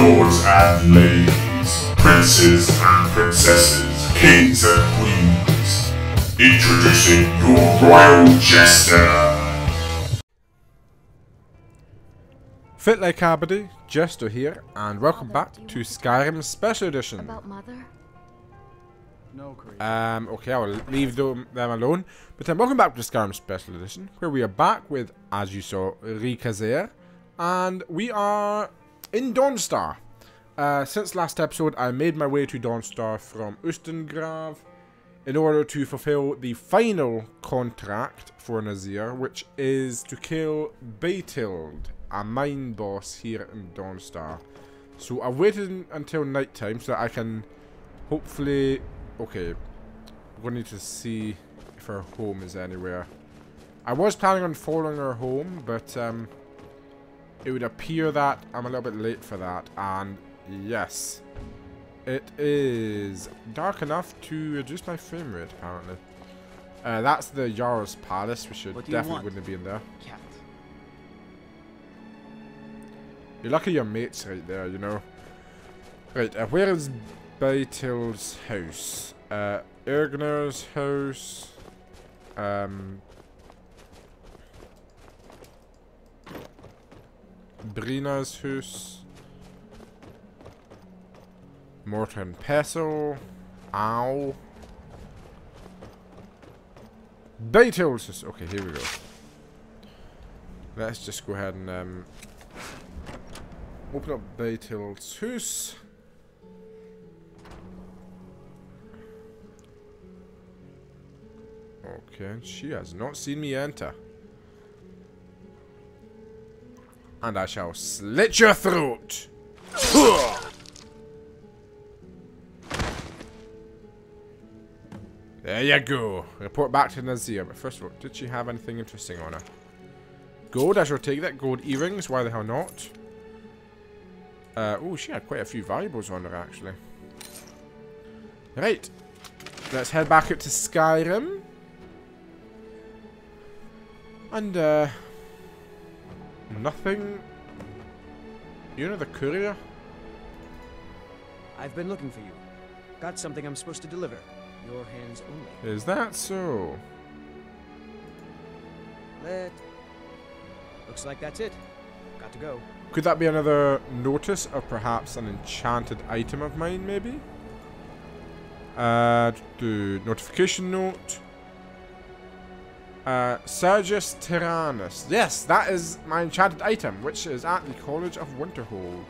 lords and ladies, princes and princesses, kings and queens, introducing your royal jester. Fit like Abadi, Jester here, and welcome back to Skyrim Special Edition. About Mother? No, okay, I'll leave them alone. But welcome back to Skyrim Special Edition, where we are back with, as you saw, Ri'Kazair, and we are in Dawnstar. Since last episode, I made my way to Dawnstar from Ustengrav in order to fulfill the final contract for Nazir, which is to kill Batild, a mine boss here in Dawnstar. So I've waited until night time so that I can hopefully... Okay, we're going to need to see if her home is anywhere. I was planning on following her home, but it would appear that I'm a little bit late for that. And yes, it is dark enough to adjust my frame rate, apparently. That's the Jarl's Palace. We should definitely wouldn't be in there. Cat. You're lucky your mate's right there, you know. Right, where is Batild's house? Ergner's house. Brina's house. Mortar and pestle. Ow. Batild's house. Okay, here we go. Let's just go ahead and open up Batild's house. Okay, she has not seen me enter. And I shall slit your throat! There you go. Report back to Nazir. But first of all, did she have anything interesting on her? Gold, I shall take that. Gold earrings, why the hell not? Oh, she had quite a few valuables on her, actually. Right. Let's head back up to Skyrim. And, nothing. You know the courier? I've been looking for you. Got something I'm supposed to deliver. Your hands only. Is that so? Looks like that's it. Got to go. Could that be another notice of perhaps an enchanted item of mine, maybe? Notification note. Sergius Tyrannus. Yes, that is my enchanted item, which is at the College of Winterhold.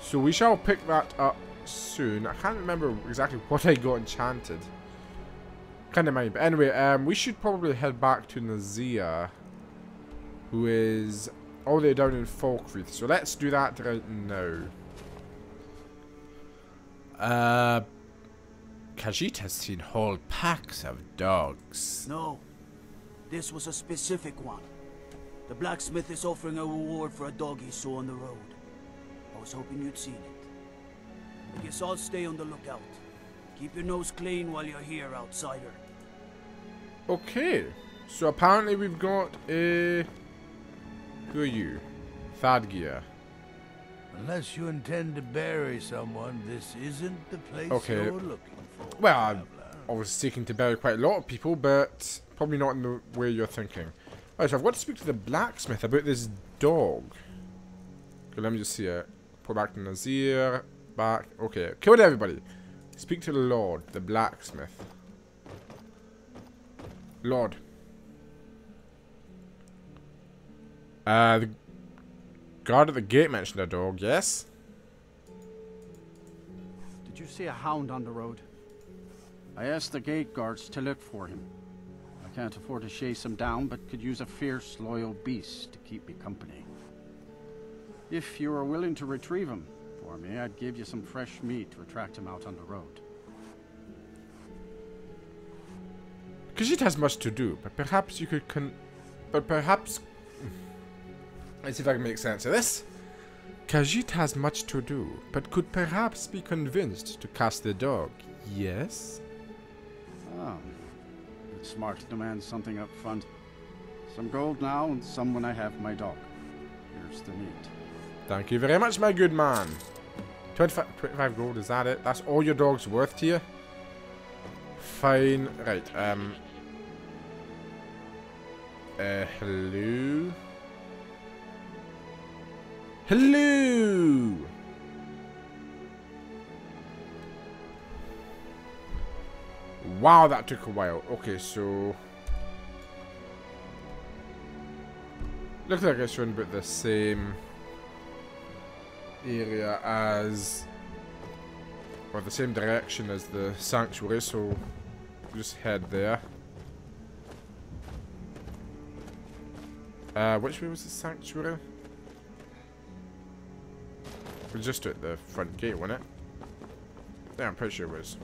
So we shall pick that up soon. I can't remember exactly what I got enchanted. Kind of mind. But anyway, we should probably head back to Nazir, who is all the way down in Falkreath. So let's do that right now. Khajiit has seen whole packs of dogs. No. This was a specific one. The blacksmith is offering a reward for a dog he saw on the road. I was hoping you'd seen it. I guess I'll stay on the lookout. Keep your nose clean while you're here, outsider. Okay. So apparently we've got a... Who are you? Thadgeir. Unless you intend to bury someone, this isn't the place Okay. you're looking for. Well, I was seeking to bury quite a lot of people, but probably not in the way you're thinking. Alright, so I've got to speak to the blacksmith about this dog. Okay, let me just see it. Put back to Nazir. Back. Okay, killed everybody. Speak to the Lord, the blacksmith. Lord. The guard at the gate mentioned a dog, yes? Did you see a hound on the road? I asked the gate guards to look for him. I can't afford to chase him down, but could use a fierce, loyal beast to keep me company. If you are willing to retrieve him for me, I'd give you some fresh meat to attract him out on the road. Khajiit has much to do, but perhaps you could let's see if I can make sense of this. Khajiit has much to do, but could perhaps be convinced to cast the dog, yes? Oh, it's smart to demand something up front. Some gold now, and some when I have my dog. Here's the meat. Thank you very much, my good man. 25 gold, is that it? That's all your dog's worth to you? Fine. Right, hello? Hello! Wow, that took a while. Okay, so... looks like it's around about the same area as... or the same direction as the sanctuary, so we'll just head there. Which way was the sanctuary? It was just at the front gate, wasn't it? Yeah, I'm pretty sure it was.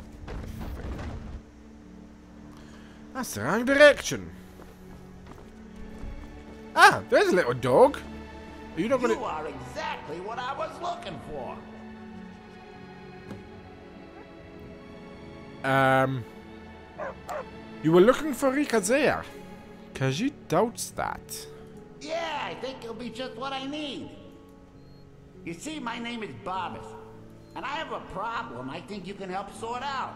That's the wrong direction. Ah, there's a little dog. Are you not gonna... You are exactly what I was looking for. You were looking for Ri'Kazair. Kaji doubts that. Yeah, I think it'll be just what I need. You see, my name is Babette, and I have a problem I think you can help sort out.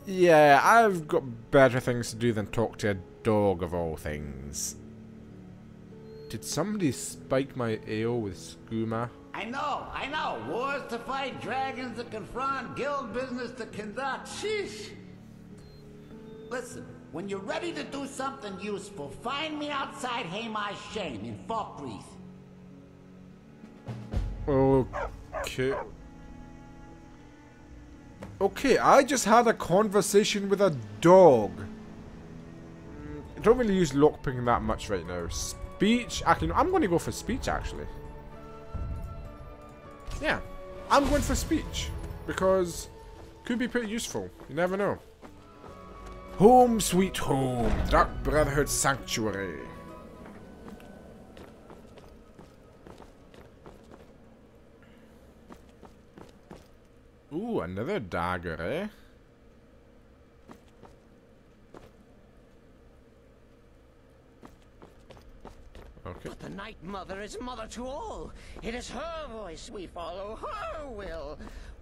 Yeah, I've got better things to do than talk to a dog of all things. Did somebody spike my ale with skooma? I know. Wars to fight, dragons to confront, guild business to conduct. Sheesh. Listen, when you're ready to do something useful, find me outside Haymar's Shame in Falkreath. Okay. Okay, I just had a conversation with a dog. I don't really use lockpicking that much right now. Speech, actually, no, I'm going to go for speech, actually. Yeah, I'm going for speech. Because it could be pretty useful. You never know. Home sweet home. Dark Brotherhood Sanctuary. Ooh, another dagger, eh? Okay. But the Night Mother is mother to all. It is her voice we follow, her will.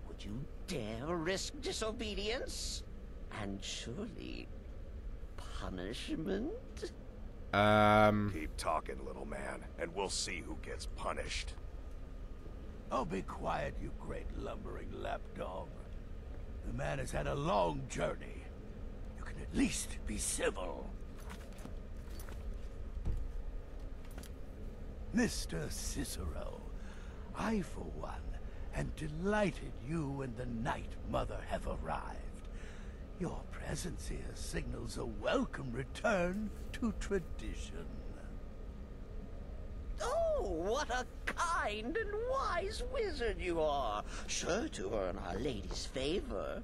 Would you dare risk disobedience? And surely punishment? Keep talking, little man, and we'll see who gets punished. Oh, be quiet, you great lumbering lapdog. The man has had a long journey. You can at least be civil. Mr. Cicero, I, for one, am delighted you and the Night Mother have arrived. Your presence here signals a welcome return to tradition. Oh, what a kind and wise wizard you are! Sure to earn Our Lady's favor.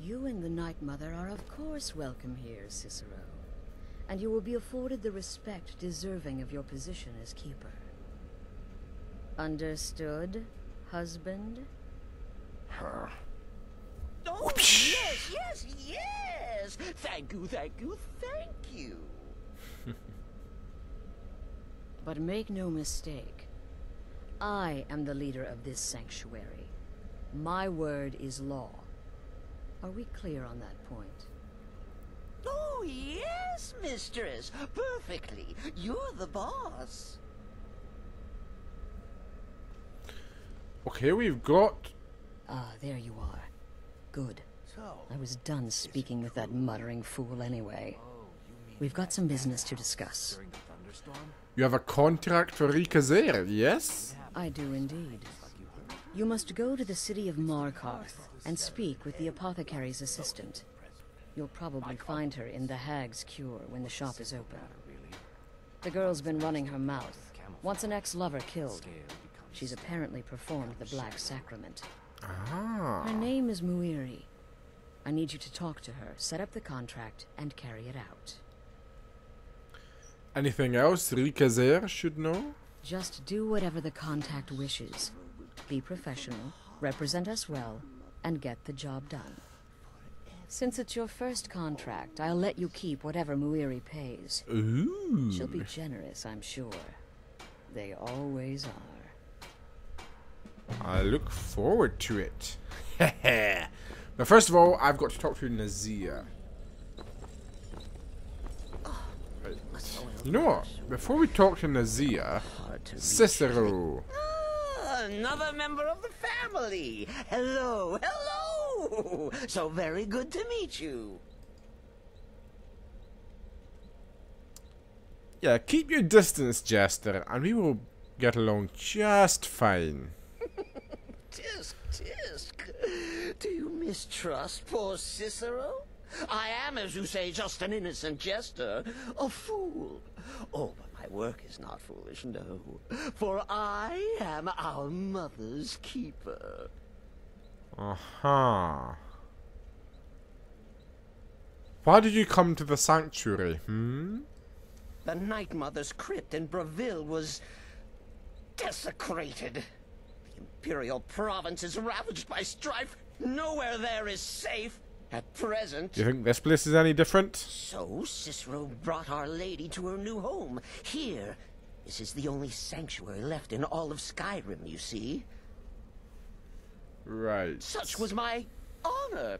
You and the Night Mother are of course welcome here, Cicero. And you will be afforded the respect deserving of your position as keeper. Understood, husband? Her. Oh, yes, yes, yes! Thank you, thank you, thank you! But make no mistake, I am the leader of this sanctuary. My word is law. Are we clear on that point? Oh, yes, mistress. Perfectly. You're the boss. Okay, we've got... Ah, there you are. Good. I was done speaking with that muttering fool anyway. We've got some business to discuss. You have a contract for Ri'Kazair, yes? I do indeed. You must go to the city of Markarth and speak with the apothecary's assistant. You'll probably find her in the Hag's Cure when the shop is open. The girl's been running her mouth. Wants an ex-lover killed. She's apparently performed the Black Sacrament. Ah. Her name is Muiri. I need you to talk to her, set up the contract, and carry it out. Anything else Ri'Kazair should know? Just do whatever the contact wishes. Be professional, represent us well, and get the job done. Since it's your first contract, I'll let you keep whatever Muiri pays. Ooh. She'll be generous, I'm sure. They always are. I look forward to it. But first of all, I've got to talk to Nazir. Right. You know what? Before we talk to Nazir, Cicero. Another member of the family. Hello, hello. So very good to meet you. Yeah, keep your distance, Jester, and we will get along just fine. Tisk. Do you mistrust poor Cicero? I am, as you say, just an innocent jester. A fool. Oh, but my work is not foolish, no. For I am our mother's keeper. Uh-huh. Why did you come to the sanctuary, The Night Mother's crypt in Breville was desecrated. The Imperial province is ravaged by strife. Nowhere there is safe at present. Do you think this place is any different? So Cicero brought Our Lady to her new home. Here, this is the only sanctuary left in all of Skyrim, you see. Right. Such was my honor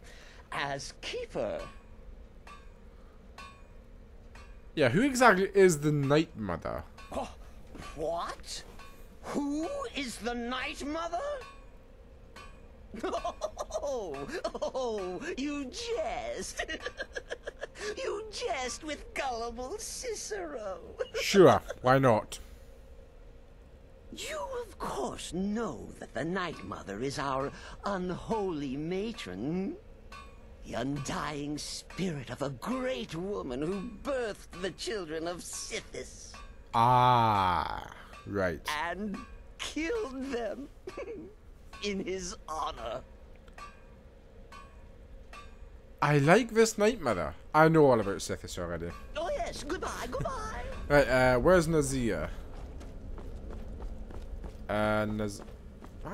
as keeper. Yeah, who exactly is the Night Mother? Oh, what? Who is the Night Mother? Oh, you jest. You jest with gullible Cicero. Sure, why not? You, of course, know that the Night Mother is our unholy matron. The undying spirit of a great woman who birthed the children of Sithis. Ah, right. And killed them in his honor. I like this Night Mother. I know all about Sithis already. Oh yes, goodbye. Right, where's Nazir? I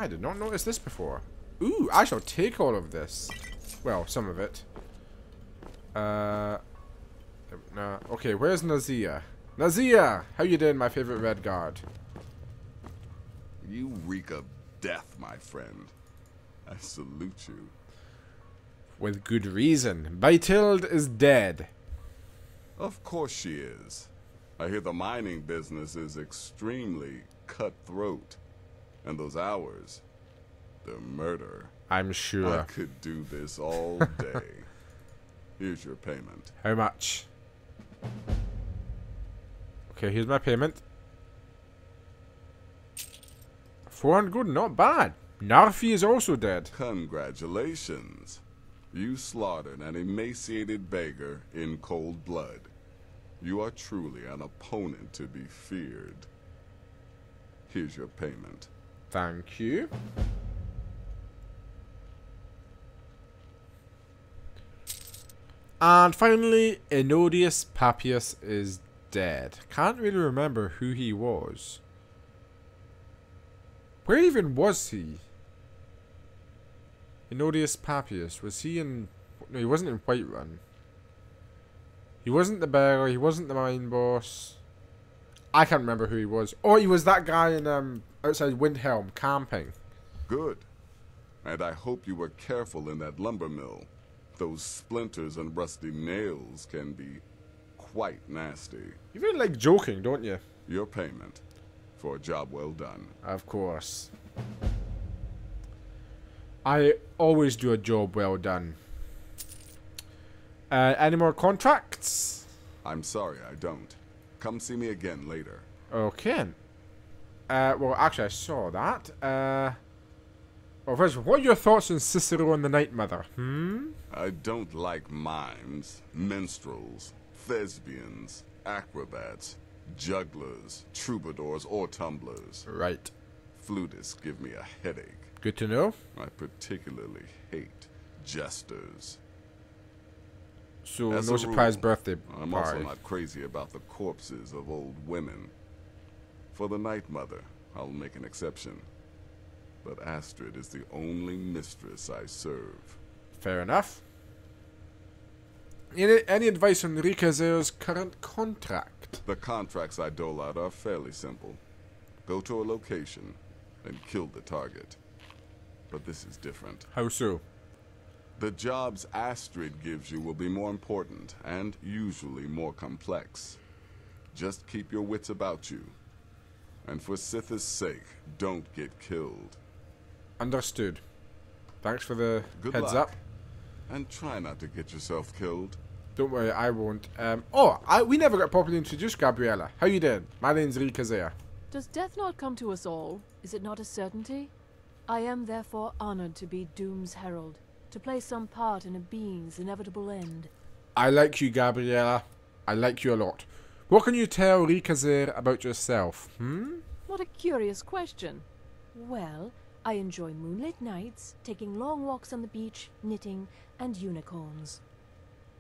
did not notice this before. Ooh, I shall take all of this. Well, some of it. No. Okay, where's Nazir? Nazir! How you doing, my favorite red guard? You reek of death, my friend. I salute you. With good reason. Baitild is dead. Of course she is. I hear the mining business is extremely cutthroat. And those hours, the murder. I'm sure. I could do this all day. Here's your payment. How much? Okay, here's my payment. 400 good, not bad. Narfi is also dead. Congratulations. You slaughtered an emaciated beggar in cold blood. You are truly an opponent to be feared. Here's your payment. Thank you. And finally, Enodius Papias is dead. Can't really remember who he was. Where even was he? Enodius Papias, was he in... No, he wasn't in Whiterun. He wasn't the bearer, he wasn't the mine boss. I can't remember who he was. Oh, he was that guy in outside Windhelm, camping. Good. And I hope you were careful in that lumber mill. Those splinters and rusty nails can be quite nasty. You really like joking, don't you? Your payment for a job well done. Of course. I always do a job well done. Any more contracts? I'm sorry, I don't. Come see me again later. Okay. Well, actually, I saw that. Well, first of all, what are your thoughts on Cicero and the Night Mother? I don't like mimes, minstrels, thespians, acrobats, jugglers, troubadours, or tumblers. Right. Flutists give me a headache. Good to know. I particularly hate jesters. So, As no a surprise rule, birthday I'm party. also not crazy about the corpses of old women. For the Night Mother, I'll make an exception. But Astrid is the only mistress I serve. Fair enough. Any advice on Ri'Kazair's current contract? The contracts I dole out are fairly simple. Go to a location and kill the target. But this is different. How so? The jobs Astrid gives you will be more important and usually more complex. Just keep your wits about you. And for Sith's sake, don't get killed. Understood. Thanks for the Good heads luck. up. And try not to get yourself killed. Don't worry, I won't. We never got properly introduced, Gabriella. How you doing? My name's Ri'Kazair. Does death not come to us all? Is it not a certainty? I am therefore honored to be Doom's herald, to play some part in a being's inevitable end. I like you, Gabriella. I like you a lot. What can you tell Ri'Kazair about yourself, What a curious question. Well, I enjoy moonlit nights, taking long walks on the beach, knitting, and unicorns.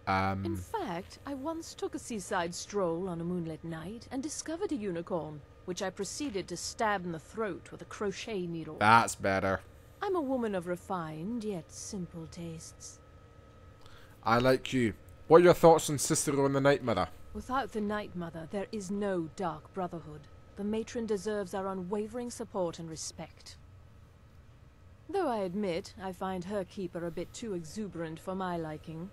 In fact, I once took a seaside stroll on a moonlit night and discovered a unicorn, which I proceeded to stab in the throat with a crochet needle. That's better. I'm a woman of refined yet simple tastes. I like you. What are your thoughts on Cicero and the Night Mother? Without the Night Mother, there is no Dark Brotherhood. The matron deserves our unwavering support and respect. Though I admit, I find her keeper a bit too exuberant for my liking.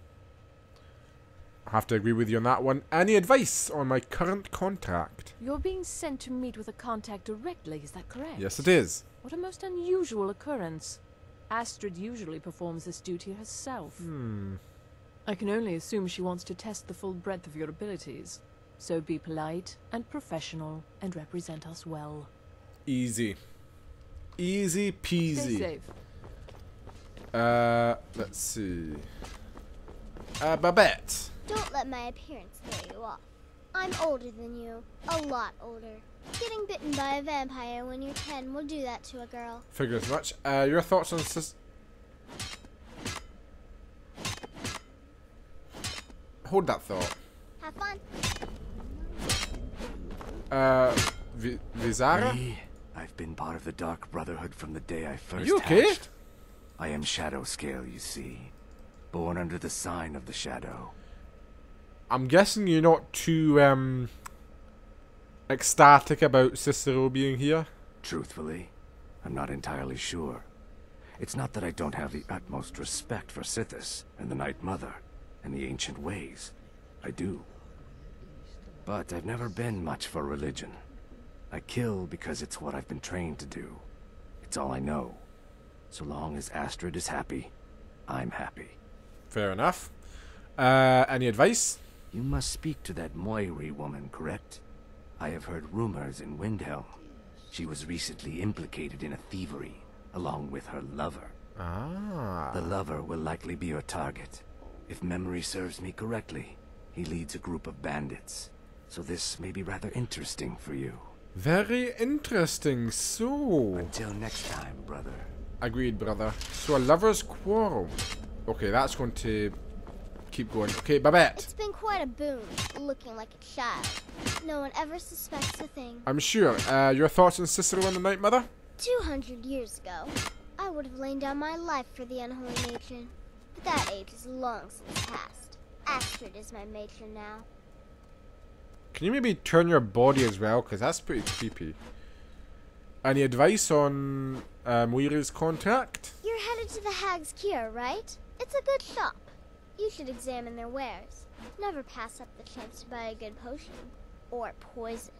I have to agree with you on that one. Any advice on my current contract? You're being sent to meet with a contact directly, is that correct? Yes, it is. What a most unusual occurrence. Astrid usually performs this duty herself. I can only assume she wants to test the full breadth of your abilities. So be polite and professional and represent us well. Easy. Easy peasy. Stay safe. Let's see. Babette. Don't let my appearance throw you off. I'm older than you. A lot older. Getting bitten by a vampire when you're 10 will do that to a girl. Figure as much. Your thoughts on Hold that thought. Have fun. Vizara? I've been part of the Dark Brotherhood from the day I first you okay? hatched. I am Shadowscale, you see. Born under the sign of the Shadow. I'm guessing you're not too, ecstatic about Cicero being here? Truthfully, I'm not entirely sure. It's not that I don't have the utmost respect for Sithis and the Night Mother and the ancient ways. I do. But I've never been much for religion. I kill because it's what I've been trained to do. It's all I know. So long as Astrid is happy, I'm happy. Fair enough. Any advice? You must speak to that Moiri woman, correct? I have heard rumors in Windhelm. She was recently implicated in a thievery, along with her lover. Ah. The lover will likely be your target. If memory serves me correctly, he leads a group of bandits. So this may be rather interesting for you. Very interesting. So... Until next time, brother. Agreed, brother. So a lover's quarrel. Okay, that's going to keep going. Okay, Babette. It's been quite a boon, looking like a child. No one ever suspects a thing. I'm sure. Your thoughts on Cicero and the Night Mother? 200 years ago, I would have lain down my life for the unholy matron. But that age is long since past. Astrid is my matron now. Can you maybe turn your body as well? Because that's pretty creepy. Any advice on Moira's contract? You're headed to the Hag's Cure, right? It's a good shop. You should examine their wares. Never pass up the chance to buy a good potion. Or poison.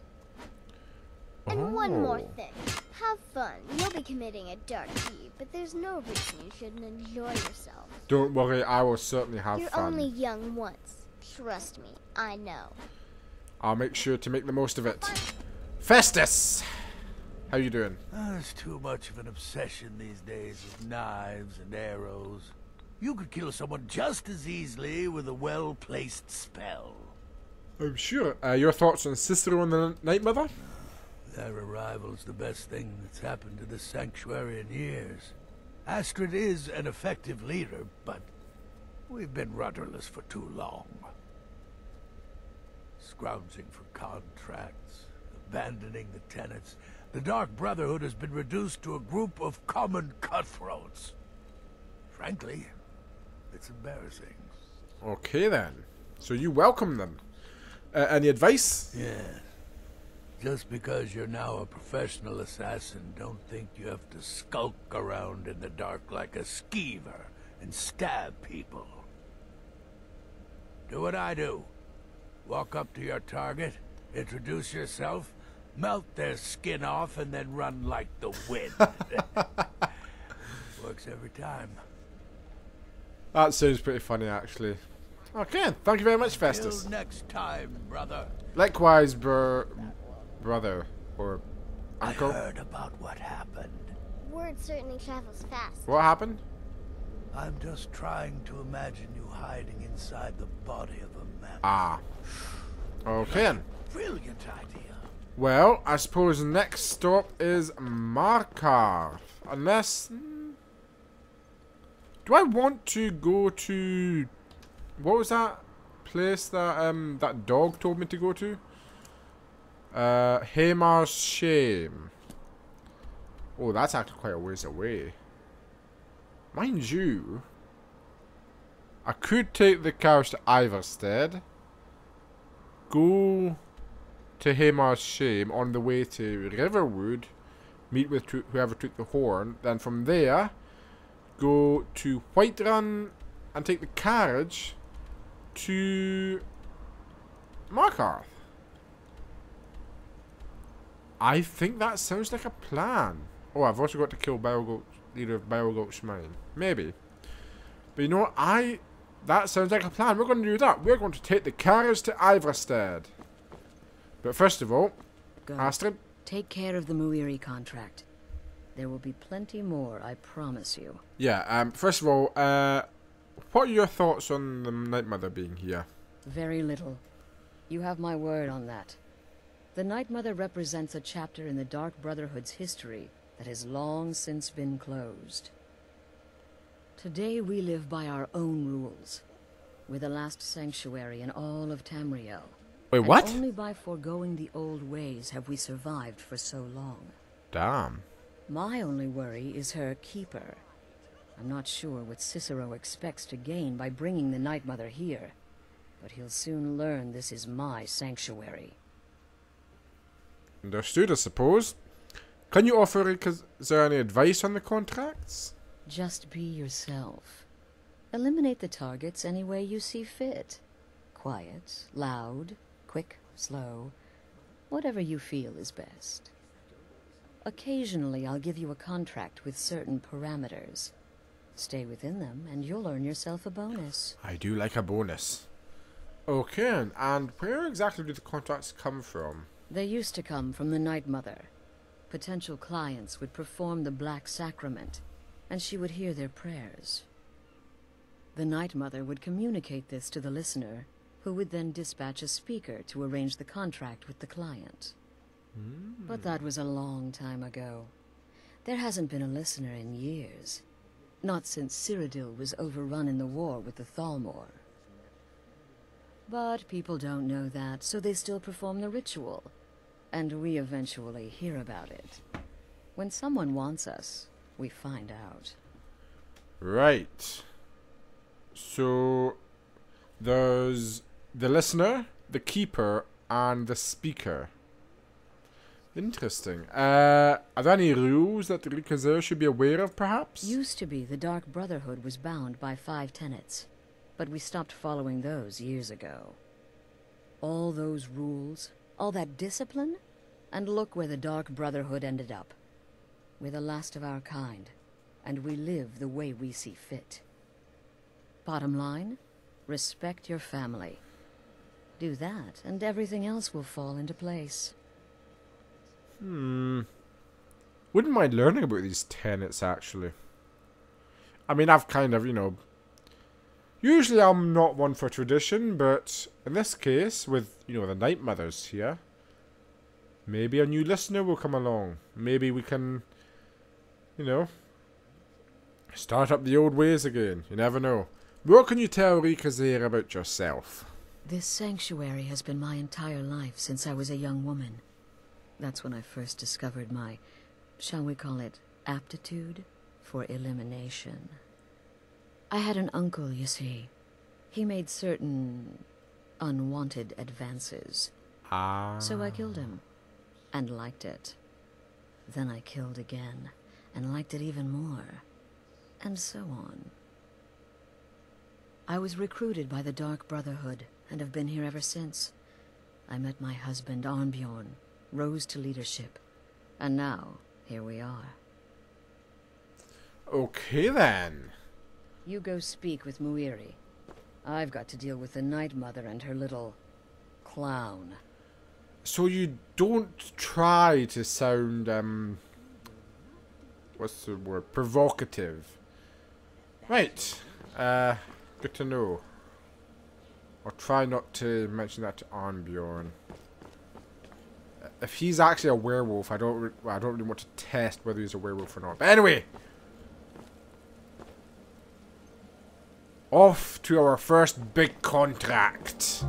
And one more thing. Have fun. You'll be committing a dark deed, but there's no reason you shouldn't enjoy yourself. Don't worry, I will certainly have You're fun. only young once. Trust me, I know. I'll make sure to make the most of it. Festus! How you doing? There's too much of an obsession these days with knives and arrows. You could kill someone just as easily with a well-placed spell. I'm sure. Your thoughts on Cicero and the Night Mother? Their arrival's the best thing that's happened to this sanctuary in years. Astrid is an effective leader, but we've been rudderless for too long. Scrounging for contracts, abandoning the tenants, the Dark Brotherhood has been reduced to a group of common cutthroats. Frankly, it's embarrassing. Okay then. So you welcome them. Any advice? Yeah. Just because you're now a professional assassin, don't think you have to skulk around in the dark like a skeever and stab people. Do what I do. Walk up to your target, introduce yourself, melt their skin off, and then run like the wind. Works every time. That sounds pretty funny, actually. Okay, thank you very much, Festus. Till next time, brother. Likewise, brother, or uncle. I heard about what happened. Word certainly travels fast. What happened? I'm just trying to imagine you hiding inside the body of a man. Ah. Okay then. Brilliant idea. Well, I suppose the next stop is Markarth. Unless... do I want to go to... what was that place that that dog told me to go to? Hamar's Shame. Oh, that's actually quite a ways away. Mind you, I could take the cows to Iverstead, go to Hamar's Shame on the way to Riverwood, meet with whoever took the horn, then from there, go to Whiterun and take the carriage to Markarth. I think that sounds like a plan. Oh, I've also got to kill leader of Barrelgoat's mine. Maybe. But you know what? That sounds like a plan. We're going to do that. We're going to take the carriage to Iverstead. But first of all, Go. Astrid. Take care of the Muiri contract. There will be plenty more, I promise you. Yeah, first of all, what are your thoughts on the Night Mother being here? Very little. You have my word on that. The Night Mother represents a chapter in the Dark Brotherhood's history that has long since been closed. Today we live by our own rules. We're the last sanctuary in all of Tamriel. Wait, and what? Only by foregoing the old ways have we survived for so long. Damn. My only worry is her keeper. I'm not sure what Cicero expects to gain by bringing the Night Mother here, but he'll soon learn this is my sanctuary. Understood, I suppose. Can you offer Ri'Kazair any advice on the contracts? Just be yourself. Eliminate the targets any way you see fit. Quiet, loud, quick, slow. Whatever you feel is best. Occasionally I'll give you a contract with certain parameters. Stay within them and you'll earn yourself a bonus. I do like a bonus. Okay, and where exactly do the contracts come from? They used to come from the Night Mother. Potential clients would perform the Black Sacrament, and she would hear their prayers. The Night Mother would communicate this to the listener, who would then dispatch a speaker to arrange the contract with the client. But that was a long time ago. There hasn't been a listener in years. Not since Cyrodiil was overrun in the war with the Thalmor. But people don't know that, so they still perform the ritual. And we eventually hear about it. When someone wants us, we find out. Right. So, there's the listener, the keeper, and the speaker. Interesting. Are there any rules that Ri'Kazair should be aware of, perhaps? Used to be the Dark Brotherhood was bound by 5 tenets, but we stopped following those years ago. All those rules, all that discipline, and look where the Dark Brotherhood ended up. We're the last of our kind, and we live the way we see fit. Bottom line, respect your family. Do that, and everything else will fall into place. Wouldn't mind learning about these tenets, actually. I mean, I've kind of, usually I'm not one for tradition, but in this case, with, the Night Mothers here, maybe a new listener will come along. Maybe we can, start up the old ways again. You never know. What can you tell Ri'Kazair about yourself? This sanctuary has been my entire life since I was a young woman. That's when I first discovered my, shall we call it, aptitude for elimination. I had an uncle, you see. He made certain unwanted advances. So I killed him. and liked it. Then I killed again, and liked it even more, and so on. I was recruited by the Dark Brotherhood, and have been here ever since. I met my husband, Arnbjorn, rose to leadership, and now, here we are. Okay then. You go speak with Muiri. I've got to deal with the Night Mother and her little clown. So you don't try to sound, what's the word? Provocative. Right. Good to know. I'll try not to mention that to Arnbjorn. If he's actually a werewolf, I don't really want to test whether he's a werewolf or not. But anyway, off to our first big contract.